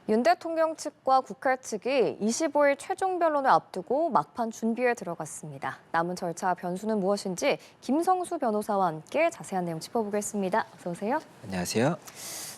윤 대통령 측과 국회 측이 25일 최종 변론을 앞두고 막판 준비에 들어갔습니다. 남은 절차 변수는 무엇인지 김성수 변호사와 함께 자세한 내용 짚어보겠습니다. 어서 오세요. 안녕하세요.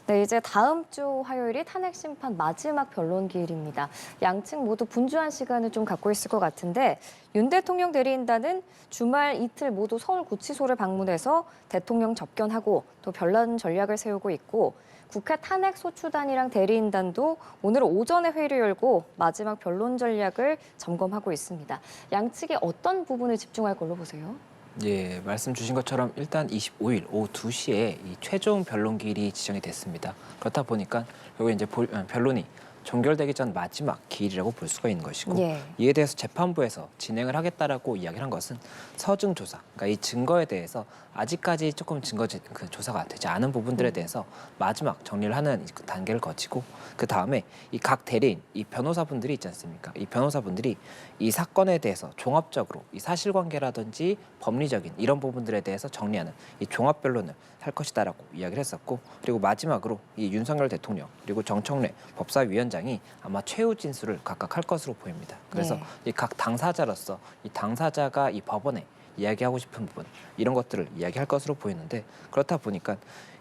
네, 이제 다음 주 화요일이 탄핵 심판 마지막 변론 기일입니다. 양측 모두 분주한 시간을 좀 갖고 있을 것 같은데 윤 대통령 대리인단은 주말 이틀 모두 서울구치소를 방문해서 대통령 접견하고 또 변론 전략을 세우고 있고 국회 탄핵 소추단이랑 대리인단도 오늘 오전에 회의를 열고 마지막 변론 전략을 점검하고 있습니다. 양측이 어떤 부분을 집중할 걸로 보세요? 예, 말씀 주신 것처럼 일단 25일 오후 2시에 이 최종 변론기일이 지정이 됐습니다. 그렇다 보니까 결국 이제 변론이 종결되기 전 마지막 기일이라고 볼 수가 있는 것이고 예. 이에 대해서 재판부에서 진행을 하겠다라고 이야기를 한 것은 서증 조사, 그러니까 이 증거에 대해서 아직까지 조금 조사가 되지 않은 부분들에 대해서 마지막 정리를 하는 그 단계를 거치고 그 다음에 이 각 대리인, 이 변호사분들이 있지 않습니까? 이 변호사분들이 이 사건에 대해서 종합적으로 이 사실관계라든지 법리적인 이런 부분들에 대해서 정리하는 이 종합 변론을 할 것이다라고 이야기를 했었고 그리고 마지막으로 이 윤석열 대통령 그리고 정청래 법사위원장이 아마 최후 진술을 각각 할 것으로 보입니다. 그래서 네. 이 각 당사자로서 이 당사자가 이 법원에 이야기하고 싶은 부분 이런 것들을 이야기할 것으로 보이는데 그렇다 보니까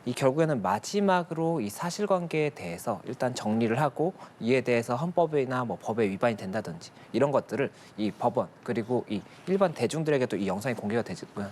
이 결국에는 마지막으로 이 사실관계에 대해서 일단 정리를 하고 이에 대해서 헌법이나 뭐 법에 위반이 된다든지 이런 것들을 이 법원 그리고 이 일반 대중들에게도 이 영상이 공개가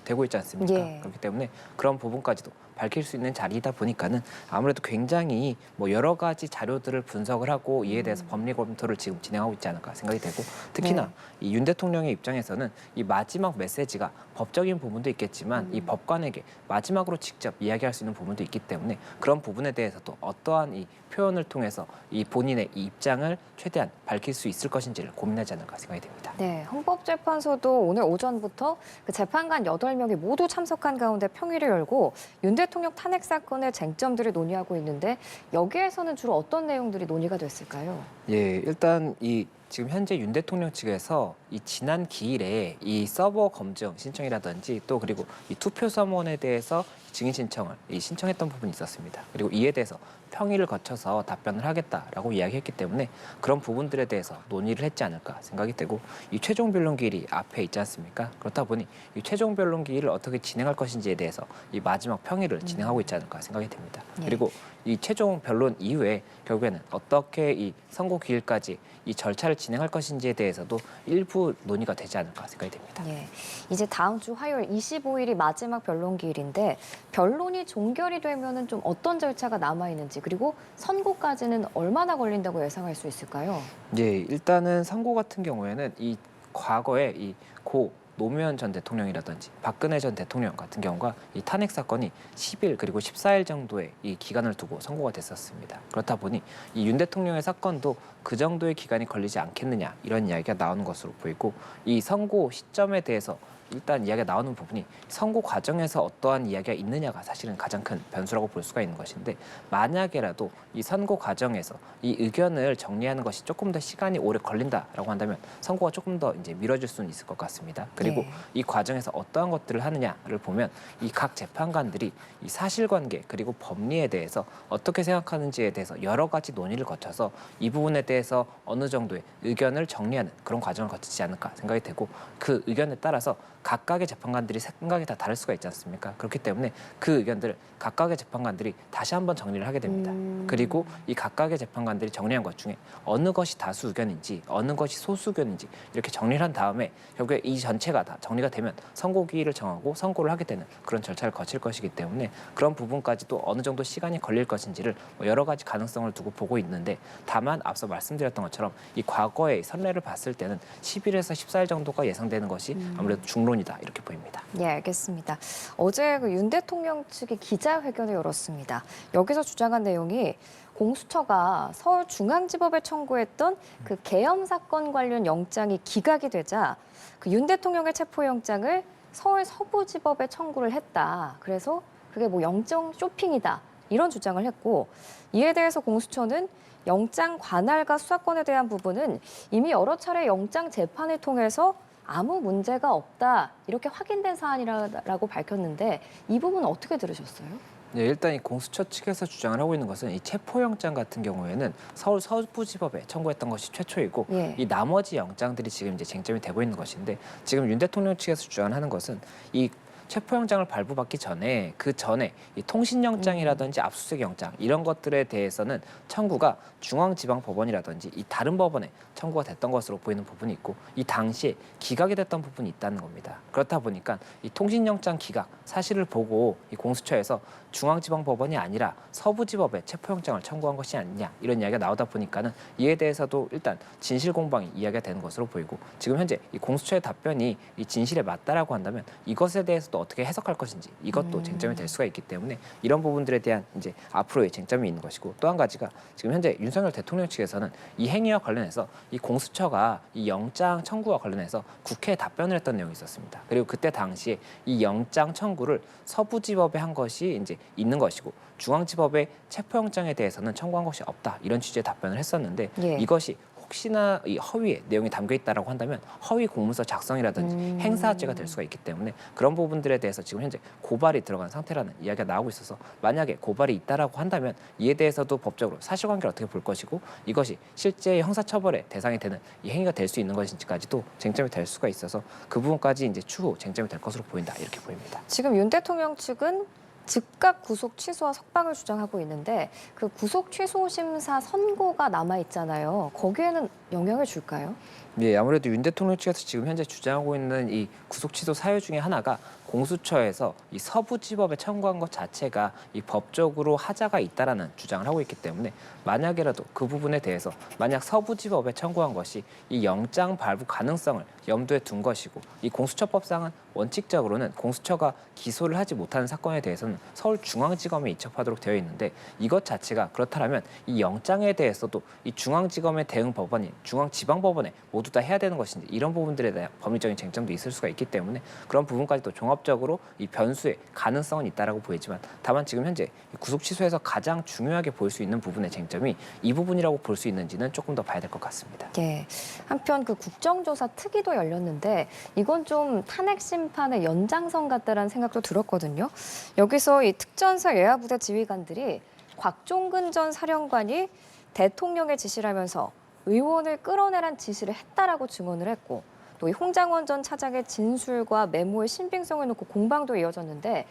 되고 있지 않습니까? 예. 그렇기 때문에 그런 부분까지도 밝힐 수 있는 자리이다 보니까는 아무래도 굉장히 뭐 여러 가지 자료들을 분석을 하고 이에 대해서 법리 검토를 지금 진행하고 있지 않을까 생각이 되고 특히나 네. 이 윤 대통령의 입장에서는 이 마지막 메시지가 법적인 부분도 있겠지만 이 법관에게 마지막으로 직접 이야기할 수 있는 부분도 있기 때문에 그런 부분에 대해서도 어떠한 이 표현을 통해서 이 본인의 이 입장을 최대한 밝힐 수 있을 것인지를 고민하지 않을까 생각이 됩니다. 네, 헌법재판소도 오늘 오전부터 그 재판관 8명이 모두 참석한 가운데 평의를 열고 윤 대통령 탄핵 사건의 쟁점들을 논의하고 있는데 여기에서는 주로 어떤 내용들이 논의가 됐을까요? 예, 일단 이 지금 현재 윤 대통령 측에서 이 지난 기일에 이 서버 검증 신청이라든지 또 그리고 이 투표 서면에 대해서 증인 신청을 신청했던 부분이 있었습니다. 그리고 이에 대해서 평의를 거쳐서 답변을 하겠다라고 이야기했기 때문에 그런 부분들에 대해서 논의를 했지 않을까 생각이 되고 이 최종 변론 기일이 앞에 있지 않습니까? 그렇다 보니 이 최종 변론 기일을 어떻게 진행할 것인지에 대해서 이 마지막 평의를 진행하고 있지 않을까 생각이 됩니다. 예. 그리고 이 최종 변론 이후에 결국에는 어떻게 이 선고 기일까지 이 절차를 진행할 것인지에 대해서도 일부 논의가 되지 않을까 생각이 됩니다. 예, 이제 다음 주 화요일 25일이 마지막 변론 기일인데 변론이 종결이 되면은 좀 어떤 절차가 남아 있는지 그리고 선고까지는 얼마나 걸린다고 예상할 수 있을까요? 예, 일단은 선고 같은 경우에는 이 과거에 이 고 노무현 전 대통령이라든지 박근혜 전 대통령 같은 경우가 이 탄핵 사건이 10일 그리고 14일 정도의 이 기간을 두고 선고가 됐었습니다. 그렇다 보니 이 윤 대통령의 사건도 그 정도의 기간이 걸리지 않겠느냐 이런 이야기가 나오는 것으로 보이고 이 선고 시점에 대해서 일단 이야기가 나오는 부분이 선고 과정에서 어떠한 이야기가 있느냐가 사실은 가장 큰 변수라고 볼 수가 있는 것인데 만약에라도 이 선고 과정에서 이 의견을 정리하는 것이 조금 더 시간이 오래 걸린다라고 한다면 선고가 조금 더 이제 미뤄질 수는 있을 것 같습니다. 그리고 네. 이 과정에서 어떠한 것들을 하느냐를 보면 이 각 재판관들이 이 사실관계 그리고 법리에 대해서 어떻게 생각하는지에 대해서 여러 가지 논의를 거쳐서 이 부분에 대해서 어느 정도의 의견을 정리하는 그런 과정을 거치지 않을까 생각이 되고 그 의견에 따라서 각각의 재판관들이 생각이 다 다를 수가 있지 않습니까? 그렇기 때문에 그 의견들을 각각의 재판관들이 다시 한번 정리를 하게 됩니다. 그리고 이 각각의 재판관들이 정리한 것 중에 어느 것이 다수 의견인지 어느 것이 소수 의견인지 이렇게 정리를 한 다음에 결국에 이 전체가 다 정리가 되면 선고 기일을 정하고 선고를 하게 되는 그런 절차를 거칠 것이기 때문에 그런 부분까지도 어느 정도 시간이 걸릴 것인지를 여러 가지 가능성을 두고 보고 있는데 다만 앞서 말씀드렸던 것처럼 이 과거의 선례를 봤을 때는 10일에서 14일 정도가 예상되는 것이 아무래도 중론이다 이렇게 보입니다. 예, 알겠습니다. 어제 그 윤 대통령 측이 기자회견을 열었습니다. 여기서 주장한 내용이 공수처가 서울중앙지법에 청구했던 그 계엄 사건 관련 영장이 기각이 되자 그 윤 대통령의 체포영장을 서울 서부지법에 청구를 했다. 그래서 그게 뭐 영장 쇼핑이다. 이런 주장을 했고 이에 대해서 공수처는 영장 관할과 수사권에 대한 부분은 이미 여러 차례 영장 재판을 통해서 아무 문제가 없다 이렇게 확인된 사안이라고 밝혔는데 이 부분 어떻게 들으셨어요? 네, 일단 이 공수처 측에서 주장을 하고 있는 것은 이 체포영장 같은 경우에는 서울 서부지법에 청구했던 것이 최초이고 예. 이 나머지 영장들이 지금 이제 쟁점이 되고 있는 것인데 지금 윤 대통령 측에서 주장하는 것은 이 체포영장을 발부받기 전에 그 전에 이 통신영장이라든지 압수수색 영장 이런 것들에 대해서는 청구가 중앙지방법원이라든지 이 다른 법원에 청구가 됐던 것으로 보이는 부분이 있고 이 당시에 기각이 됐던 부분이 있다는 겁니다. 그렇다 보니까 이 통신영장 기각 사실을 보고 이 공수처에서 중앙지방법원이 아니라 서부지법에 체포영장을 청구한 것이 아니냐 이런 이야기가 나오다 보니까는 이에 대해서도 일단 진실 공방이 이야기가 되는 것으로 보이고 지금 현재 이 공수처의 답변이 이 진실에 맞다라고 한다면 이것에 대해서도 어떻게 해석할 것인지 이것도 쟁점이 될 수가 있기 때문에 이런 부분들에 대한 이제 앞으로의 쟁점이 있는 것이고 또 한 가지가 지금 현재 윤석열 대통령 측에서는 이 행위와 관련해서 이 공수처가 이 영장 청구와 관련해서 국회에 답변을 했던 내용이 있었습니다. 그리고 그때 당시에 이 영장 청구를 서부지법에 한 것이 이제 있는 것이고 중앙지법의 체포영장에 대해서는 청구한 것이 없다 이런 취지의 답변을 했었는데 예. 이것이 혹시나 이 허위에 내용이 담겨 있다라고 한다면 허위 공문서 작성이라든지 행사죄가 될 수가 있기 때문에 그런 부분들에 대해서 지금 현재 고발이 들어간 상태라는 이야기가 나오고 있어서 만약에 고발이 있다라고 한다면 이에 대해서도 법적으로 사실관계를 어떻게 볼 것이고 이것이 실제 형사처벌의 대상이 되는 이 행위가 될 수 있는 것인지까지도 쟁점이 될 수가 있어서 그 부분까지 이제 추후 쟁점이 될 것으로 보인다 이렇게 보입니다. 지금 윤 대통령 측은 즉각 구속 취소와 석방을 주장하고 있는데 그 구속 취소 심사 선고가 남아 있잖아요. 거기에는 영향을 줄까요? 예, 아무래도 윤 대통령 측에서 지금 현재 주장하고 있는 이 구속 취소 사유 중에 하나가 공수처에서 이 서부지법에 청구한 것 자체가 이 법적으로 하자가 있다라는 주장을 하고 있기 때문에 만약에라도 그 부분에 대해서 만약 서부지법에 청구한 것이 이 영장 발부 가능성을 염두에 둔 것이고 이 공수처법상은 원칙적으로는 공수처가 기소를 하지 못하는 사건에 대해서는 서울중앙지검에 이첩하도록 되어 있는데 이것 자체가 그렇다면 이 영장에 대해서도 이 중앙지검의 대응 법원이 중앙지방법원에 모두 다 해야 되는 것인지 이런 부분들에 대한 법리적인 쟁점도 있을 수가 있기 때문에 그런 부분까지도 종합적으로 이 변수의 가능성은 있다라고 보이지만 다만 지금 현재 구속 취소에서 가장 중요하게 볼 수 있는 부분의 쟁점이 이 부분이라고 볼 수 있는지는 조금 더 봐야 될 것 같습니다. 예. 한편 그 국정조사 특위도 열렸는데 이건 좀 탄핵 심판의 연장선 같다라는 생각도 들었거든요. 여기서 이 특전사 예하부대 지휘관들이 곽종근 전 사령관이 대통령의 지시라면서 의원을 끌어내란 지시를 했다라고 증언을 했고 또 이 홍장원 전 차장의 진술과 메모의 신빙성을 놓고 공방도 이어졌는데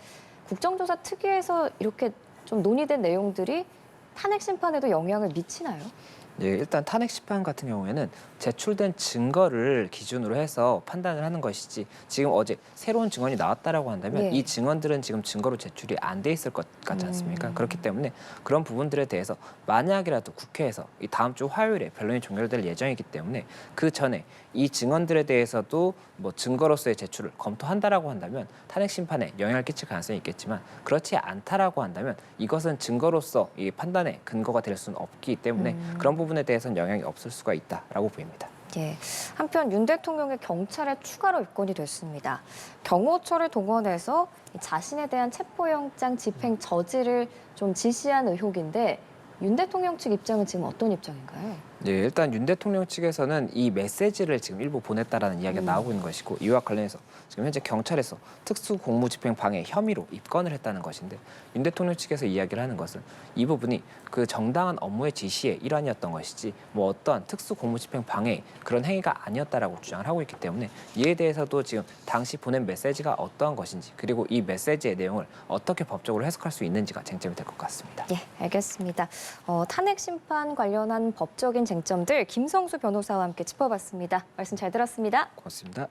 국정조사 특위에서 이렇게 좀 논의된 내용들이 탄핵 심판에도 영향을 미치나요? 예, 일단 탄핵 심판 같은 경우에는 제출된 증거를 기준으로 해서 판단을 하는 것이지 지금 어제 새로운 증언이 나왔다라고 한다면 예. 이 증언들은 지금 증거로 제출이 안 돼 있을 것 같지 않습니까? 그렇기 때문에 그런 부분들에 대해서 만약이라도 국회에서 이 다음 주 화요일에 변론이 종결될 예정이기 때문에 그 전에 이 증언들에 대해서도 뭐 증거로서의 제출을 검토한다라고 한다면 탄핵 심판에 영향을 끼칠 가능성이 있겠지만 그렇지 않다라고 한다면 이것은 증거로서 이 판단의 근거가 될 수는 없기 때문에 그런 부분에 대해서는 영향이 없을 수가 있다라고 보입니다. 예. 한편 윤 대통령의 경찰에 추가로 입건이 됐습니다. 경호처를 동원해서 자신에 대한 체포영장 집행 저지를 좀 지시한 의혹인데 윤 대통령 측 입장은 지금 어떤 입장인가요? 네, 일단 윤 대통령 측에서는 이 메시지를 지금 일부 보냈다라는 이야기가 나오고 있는 것이고 이와 관련해서 지금 현재 경찰에서 특수공무집행 방해 혐의로 입건을 했다는 것인데 윤 대통령 측에서 이야기를 하는 것은 이 부분이 그 정당한 업무의 지시의 일환이었던 것이지 뭐 어떠한 특수공무집행 방해 그런 행위가 아니었다라고 주장을 하고 있기 때문에 이에 대해서도 지금 당시 보낸 메시지가 어떠한 것인지 그리고 이 메시지의 내용을 어떻게 법적으로 해석할 수 있는지가 쟁점이 될 것 같습니다. 예, 알겠습니다. 탄핵 심판 관련한 법적인 쟁점들 김성수 변호사와 함께 짚어봤습니다. 말씀 잘 들었습니다. 고맙습니다.